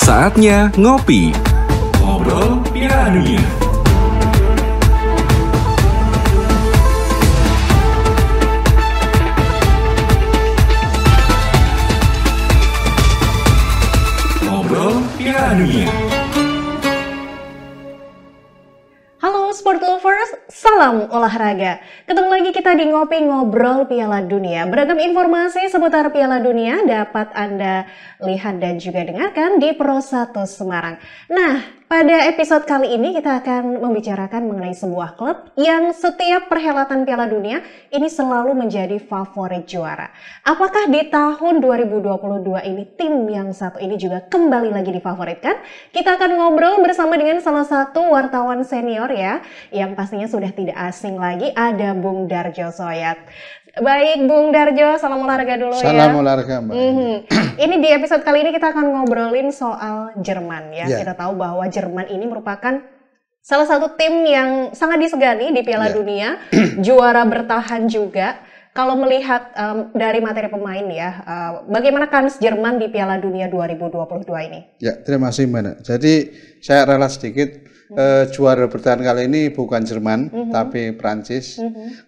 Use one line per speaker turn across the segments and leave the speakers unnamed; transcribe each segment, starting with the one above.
Saatnya ngopi. Ngobrol Piala Dunia. Ngobrol Piala Dunia.
Halo Sport Lovers, salam olahraga. Ketemu lagi kita di Ngopi Ngobrol Piala Dunia. Beragam informasi seputar Piala Dunia dapat Anda lihat dan juga dengarkan di Pro 1 Semarang. Nah, pada episode kali ini kita akan membicarakan mengenai sebuah klub yang setiap perhelatan Piala Dunia ini selalu menjadi favorit juara. Apakah di tahun 2022 ini tim yang satu ini juga kembali lagi difavoritkan? Kita akan ngobrol bersama dengan salah satu wartawan senior ya, yang pastinya sudah tidak asing lagi, ada Bung Darjo Soyat. Baik Bung Darjo, salam olahraga dulu ya.
Salam olahraga Mbak.
Ini di episode kali ini kita akan ngobrolin soal Jerman ya. Kita tahu bahwa Jerman ini merupakan salah satu tim yang sangat disegani di Piala Dunia, juara bertahan juga. Kalau melihat dari materi pemain ya, bagaimana kans Jerman di Piala Dunia 2022 ini? Ya,
terima kasih Mbak. Jadi saya rela sedikit. Juara bertahan kali ini bukan Jerman, tapi Prancis.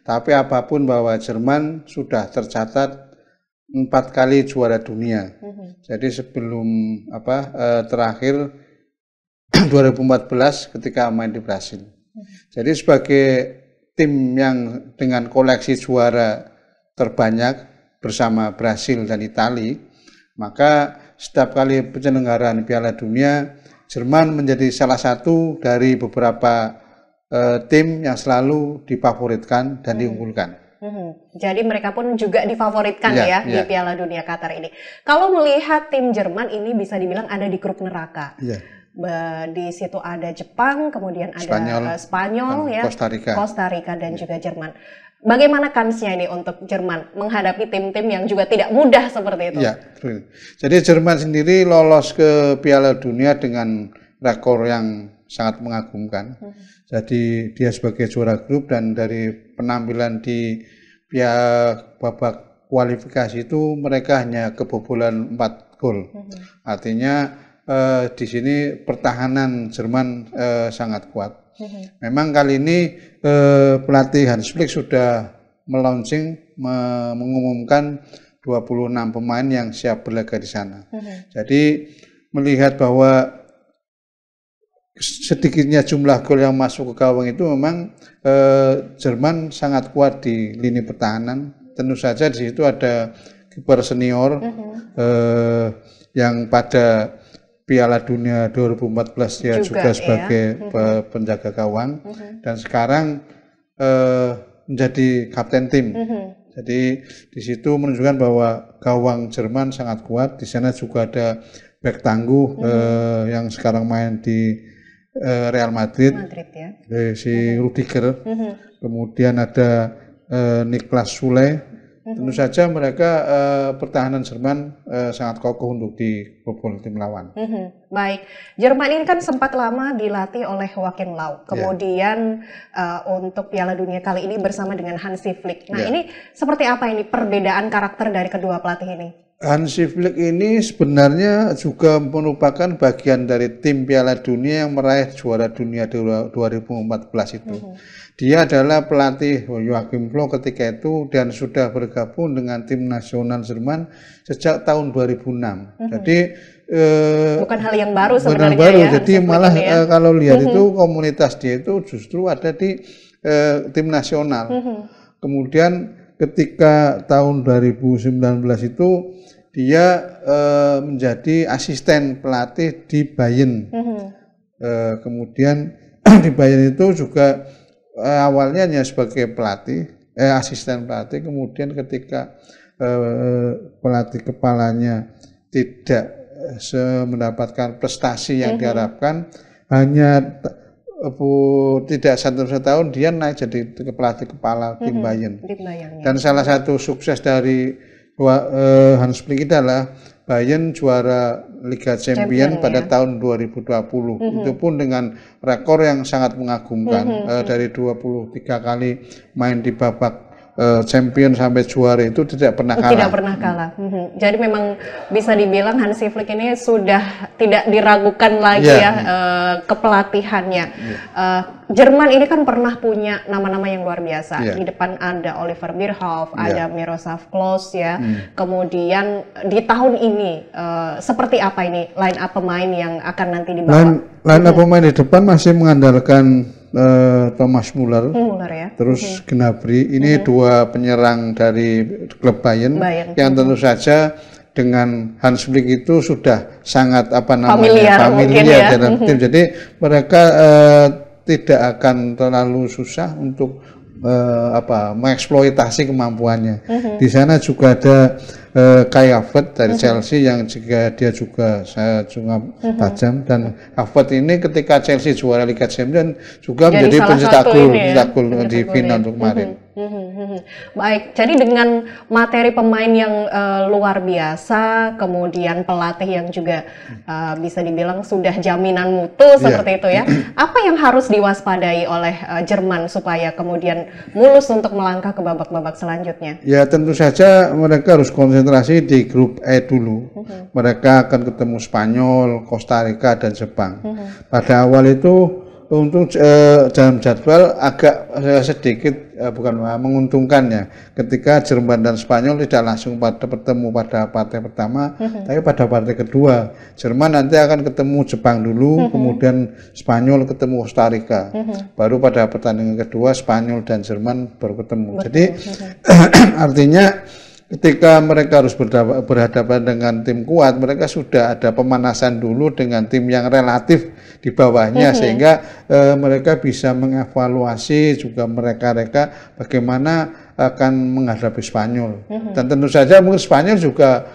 Tapi apapun bahwa Jerman sudah tercatat 4 kali juara dunia. Jadi sebelum terakhir 2014 ketika main di Brasil. Jadi sebagai tim yang dengan koleksi juara terbanyak bersama Brasil dan Italia, maka setiap kali penyelenggaraan Piala Dunia, Jerman menjadi salah satu dari beberapa tim yang selalu difavoritkan dan diunggulkan.
Jadi mereka pun juga difavoritkan di Piala Dunia Qatar ini. Kalau melihat tim Jerman ini bisa dibilang ada di grup neraka. Di situ ada Jepang, kemudian ada Spanyol ya, Costa Rica dan juga Jerman. Bagaimana kansnya ini untuk Jerman menghadapi tim-tim yang juga tidak mudah seperti itu? Ya,
jadi Jerman sendiri lolos ke Piala Dunia dengan rekor yang sangat mengagumkan. Jadi dia sebagai juara grup dan dari penampilan di babak kualifikasi itu mereka hanya kebobolan 4 gol. Artinya di sini pertahanan Jerman sangat kuat. Memang kali ini pelatih Hans Flick sudah mengumumkan 26 pemain yang siap berlaga di sana. Jadi melihat bahwa sedikitnya jumlah gol yang masuk ke gawang itu memang Jerman sangat kuat di lini pertahanan. Tentu saja di situ ada kiper senior yang pada Piala Dunia 2014 dia juga sebagai penjaga gawang dan sekarang menjadi kapten tim. Jadi di situ menunjukkan bahwa gawang Jerman sangat kuat. Di sana juga ada bek tangguh yang sekarang main di Real Madrid si Rudiger. Kemudian ada Niklas Sule. Tentu saja mereka pertahanan Jerman sangat kokoh untuk dibobol tim lawan.
Baik, Jerman ini kan sempat lama dilatih oleh Joachim Löw. Kemudian untuk Piala Dunia kali ini bersama dengan Hansi Flick. Nah ini seperti apa ini perbedaan karakter dari kedua pelatih ini?
Hansi Flick ini sebenarnya juga merupakan bagian dari tim Piala Dunia yang meraih juara dunia 2014 itu. Dia adalah pelatih Joachim Löw ketika itu dan sudah bergabung dengan tim nasional Jerman sejak tahun 2006. Jadi
bukan hal yang baru sebenarnya ya.
Jadi malah kalau lihat itu komunitas dia itu justru ada di tim nasional. Kemudian ketika tahun 2019 itu dia menjadi asisten pelatih di Bayern. Kemudian di Bayern itu juga awalnya hanya sebagai pelatih, asisten pelatih. Kemudian ketika pelatih kepalanya tidak mendapatkan prestasi yang diharapkan, hanya tidak satu tahun dia naik jadi pelatih kepala tim Bayern. Dan salah satu sukses dari Hans Flick adalah Bayern juara Liga Champions pada tahun 2020. Itu pun dengan rekor yang sangat mengagumkan, dari 23 kali main di babak champion sampai juara itu tidak pernah kalah.
Tidak pernah kalah. Jadi memang bisa dibilang Hansi Flick ini sudah tidak diragukan lagi kepelatihannya. Jerman ini kan pernah punya nama-nama yang luar biasa. Di depan ada Oliver Bierhoff, ada Miroslav Klose ya. Kemudian di tahun ini seperti apa ini line up pemain yang akan nanti dibawa?
Line up pemain di depan masih mengandalkan Thomas Müller,
ya.
Terus Gnabry, ini dua penyerang dari klub Bayern. Yang tentu saja dengan Hans Flick itu sudah sangat familiar dalam tim. Jadi mereka tidak akan terlalu susah untuk mengeksploitasi kemampuannya. Di sana juga ada Kai Havertz dari Chelsea yang dia juga tajam, dan Havertz ini ketika Chelsea juara Liga Champions juga menjadi pencetak gol di final untuk kemarin.
Baik, jadi dengan materi pemain yang luar biasa, kemudian pelatih yang juga bisa dibilang sudah jaminan mutu seperti itu ya. Apa yang harus diwaspadai oleh Jerman supaya kemudian mulus untuk melangkah ke babak-babak selanjutnya?
Ya tentu saja mereka harus konsentrasi di grup E dulu. Mereka akan ketemu Spanyol, Costa Rica dan Jepang. Pada awal itu untuk dalam jadwal agak sedikit bukan menguntungkannya ketika Jerman dan Spanyol tidak langsung bertemu pada partai pertama, tapi pada partai kedua Jerman nanti akan ketemu Jepang dulu, kemudian Spanyol ketemu Costa Rica, baru pada pertandingan kedua Spanyol dan Jerman baru ketemu. Jadi artinya ketika mereka harus berhadapan dengan tim kuat, mereka sudah ada pemanasan dulu dengan tim yang relatif di bawahnya, sehingga mereka bisa mengevaluasi juga mereka bagaimana akan menghadapi Spanyol. Dan tentu saja mungkin Spanyol juga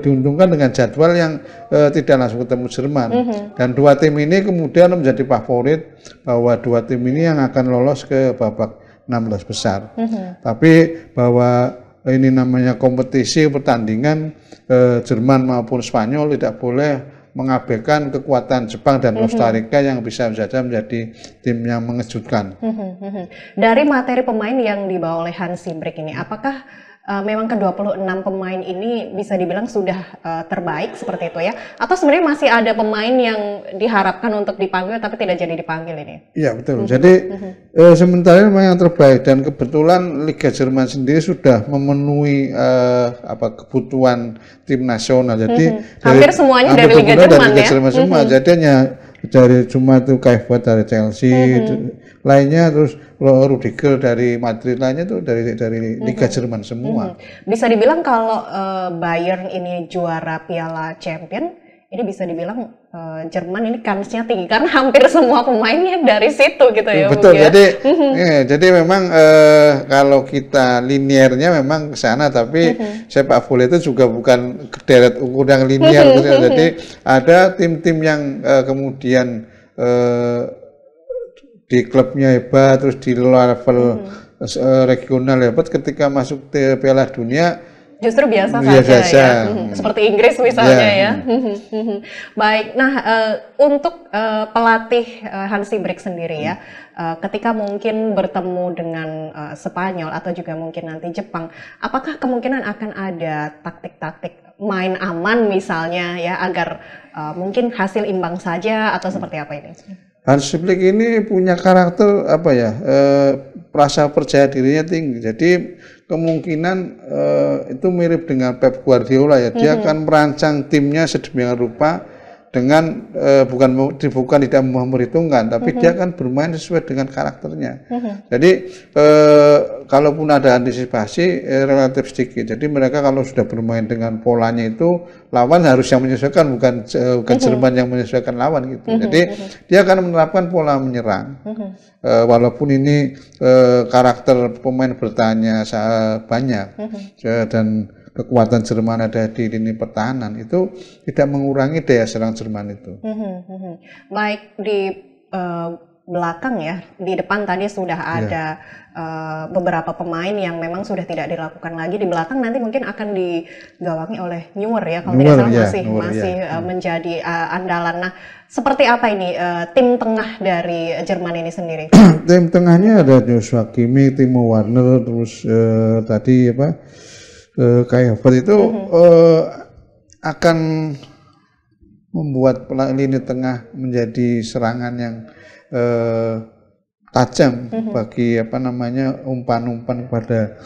diuntungkan dengan jadwal yang tidak langsung ketemu Jerman. Dan dua tim ini kemudian menjadi favorit bahwa dua tim ini yang akan lolos ke babak 16 besar. Tapi bahwa ini namanya kompetisi pertandingan, Jerman maupun Spanyol tidak boleh mengabaikan kekuatan Jepang dan Costa Rica yang bisa saja menjadi tim yang mengejutkan.
Dari materi pemain yang dibawa oleh Hansi Flick ini, apakah memang ke-26 pemain ini bisa dibilang sudah terbaik seperti itu ya? Atau sebenarnya masih ada pemain yang diharapkan untuk dipanggil tapi tidak jadi dipanggil ini?
Iya betul. Jadi sementara memang yang terbaik, dan kebetulan Liga Jerman sendiri sudah memenuhi kebutuhan tim nasional. Jadi
hampir semuanya dari Liga Jerman ya?
Semua. Jadi hanya dari cuma itu Kai Havertz dari Chelsea, lainnya terus Rudiger dari Madrid, lainnya tuh dari Liga Jerman semua.
Bisa dibilang kalau Bayern ini juara Piala Champion, ini bisa dibilang Jerman ini kansnya tinggi karena hampir semua pemainnya dari situ gitu ya.
Betul. Jadi memang kalau kita linearnya memang ke sana, tapi sepak bola itu juga bukan deret ukur yang linear. Jadi ada tim-tim yang kemudian di klubnya hebat, terus di level regional hebat, ketika masuk ke Piala Dunia
justru biasa saja. Ya. Seperti Inggris misalnya ya. Baik, nah untuk pelatih Hansi Flick sendiri ya, ketika mungkin bertemu dengan Spanyol atau juga mungkin nanti Jepang, apakah kemungkinan akan ada taktik-taktik main aman misalnya ya, agar mungkin hasil imbang saja atau seperti apa ini?
Hansi Flick ini punya karakter rasa percaya dirinya tinggi. Jadi kemungkinan itu mirip dengan Pep Guardiola ya. Dia akan merancang timnya sedemikian rupa dengan bukan tidak memperhitungkan, tapi dia akan bermain sesuai dengan karakternya. Jadi kalaupun ada antisipasi relatif sedikit. Jadi mereka kalau sudah bermain dengan polanya itu, lawan harus yang menyesuaikan, bukan Jerman yang menyesuaikan lawan gitu. Jadi dia akan menerapkan pola menyerang. Walaupun ini karakter pemain bertahannya banyak dan kekuatan Jerman ada di lini pertahanan, itu tidak mengurangi daya serang Jerman itu.
Baik, di belakang ya, di depan tadi sudah ada beberapa pemain yang memang sudah tidak dilakukan lagi. Di belakang nanti mungkin akan digawangi oleh Neuer ya, kalau tidak salah masih menjadi andalan. Nah, seperti apa ini tim tengah dari Jerman ini sendiri?
Tim tengahnya ada Joshua Kimmich, Timo Werner, terus tadi Kai Havertz itu akan membuat lini tengah menjadi serangan yang tajam bagi umpan-umpan kepada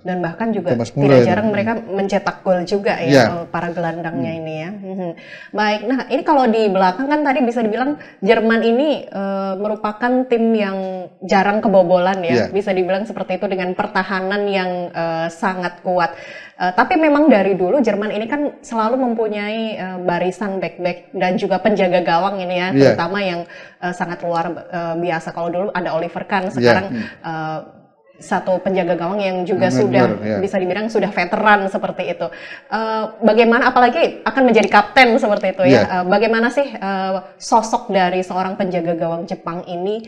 dan bahkan juga tidak jarang mereka mencetak gol juga ya, para gelandangnya ini ya. Baik, nah ini kalau di belakang kan tadi bisa dibilang Jerman ini merupakan tim yang jarang kebobolan ya, bisa dibilang seperti itu dengan pertahanan yang sangat kuat. Tapi memang dari dulu Jerman ini kan selalu mempunyai barisan back-back dan juga penjaga gawang ini ya, terutama yang sangat luar biasa. Kalau dulu ada Oliver Kahn, sekarang satu penjaga gawang yang juga bisa dibilang sudah veteran seperti itu. Bagaimana apalagi akan menjadi kapten seperti itu ya. Bagaimana sih sosok dari seorang penjaga gawang Jepang ini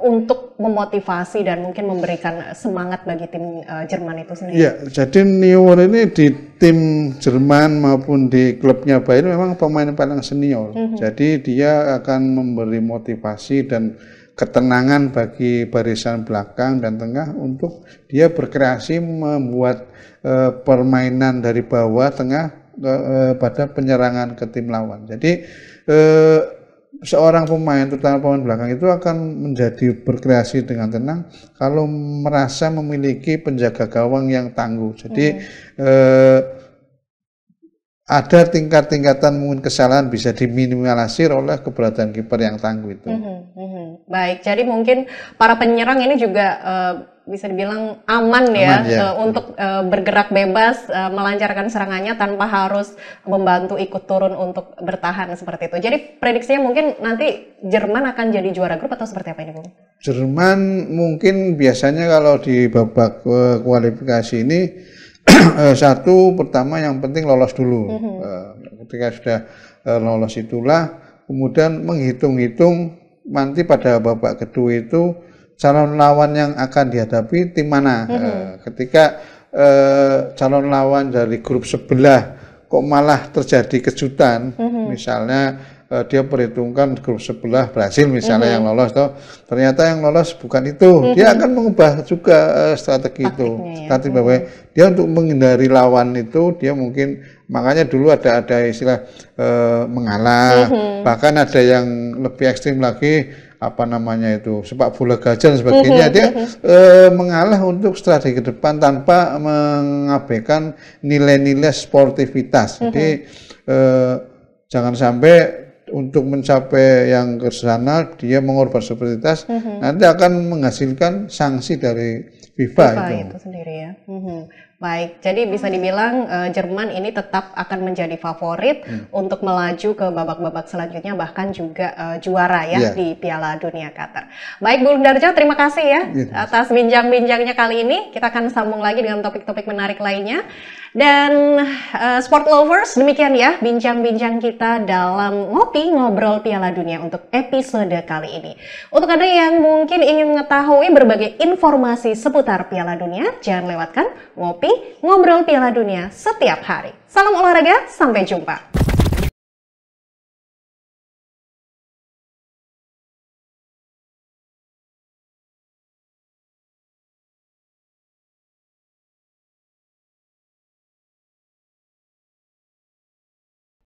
untuk memotivasi dan mungkin memberikan semangat bagi tim Jerman itu sendiri? Ya,
jadi Neuer ini di tim Jerman maupun di klubnya Bayern memang pemain paling senior. Jadi dia akan memberi motivasi dan ketenangan bagi barisan belakang dan tengah untuk dia berkreasi membuat permainan dari bawah tengah pada penyerangan ke tim lawan. Jadi seorang pemain, terutama pemain belakang itu akan menjadi berkreasi dengan tenang kalau merasa memiliki penjaga gawang yang tangguh. Jadi ada tingkat-tingkatan mungkin kesalahan bisa diminimalisir oleh keberadaan kiper yang tangguh itu.
Baik, jadi mungkin para penyerang ini juga bisa dibilang aman ya, untuk bergerak bebas, melancarkan serangannya tanpa harus membantu ikut turun untuk bertahan seperti itu. Jadi prediksinya mungkin nanti Jerman akan jadi juara grup atau seperti apa ini, Bung? Jerman
mungkin biasanya kalau di babak kualifikasi ini satu pertama yang penting lolos dulu. Ketika sudah lolos itulah kemudian menghitung-hitung nanti pada babak kedua itu calon lawan yang akan dihadapi tim mana. Ketika calon lawan dari grup sebelah kok malah terjadi kejutan, misalnya dia perhitungkan grup sebelah Brasil misalnya yang lolos, ternyata yang lolos bukan itu, dia akan mengubah juga strategi itu, strategi bahwa dia untuk menghindari lawan itu dia mungkin, makanya dulu ada istilah mengalah, bahkan ada yang lebih ekstrim lagi sepak bola gajah dan sebagainya. Dia mengalah untuk strategi ke depan tanpa mengabaikan nilai-nilai sportivitas. Jadi jangan sampai untuk mencapai yang ke sana dia mengorbankan sportivitas, nanti akan menghasilkan sanksi dari FIFA
itu sendiri ya. Baik, jadi bisa dibilang Jerman ini tetap akan menjadi favorit untuk melaju ke babak-babak selanjutnya, bahkan juga juara ya di Piala Dunia Qatar. Baik, Bung Darjo, terima kasih ya atas bincang-bincangnya kali ini. Kita akan sambung lagi dengan topik-topik menarik lainnya. Dan sport lovers, demikian ya bincang-bincang kita dalam Ngopi Ngobrol Piala Dunia untuk episode kali ini. Untuk Anda yang mungkin ingin mengetahui berbagai informasi seputar Piala Dunia, jangan lewatkan Ngopi Ngobrol Piala Dunia setiap hari. Salam olahraga, sampai jumpa.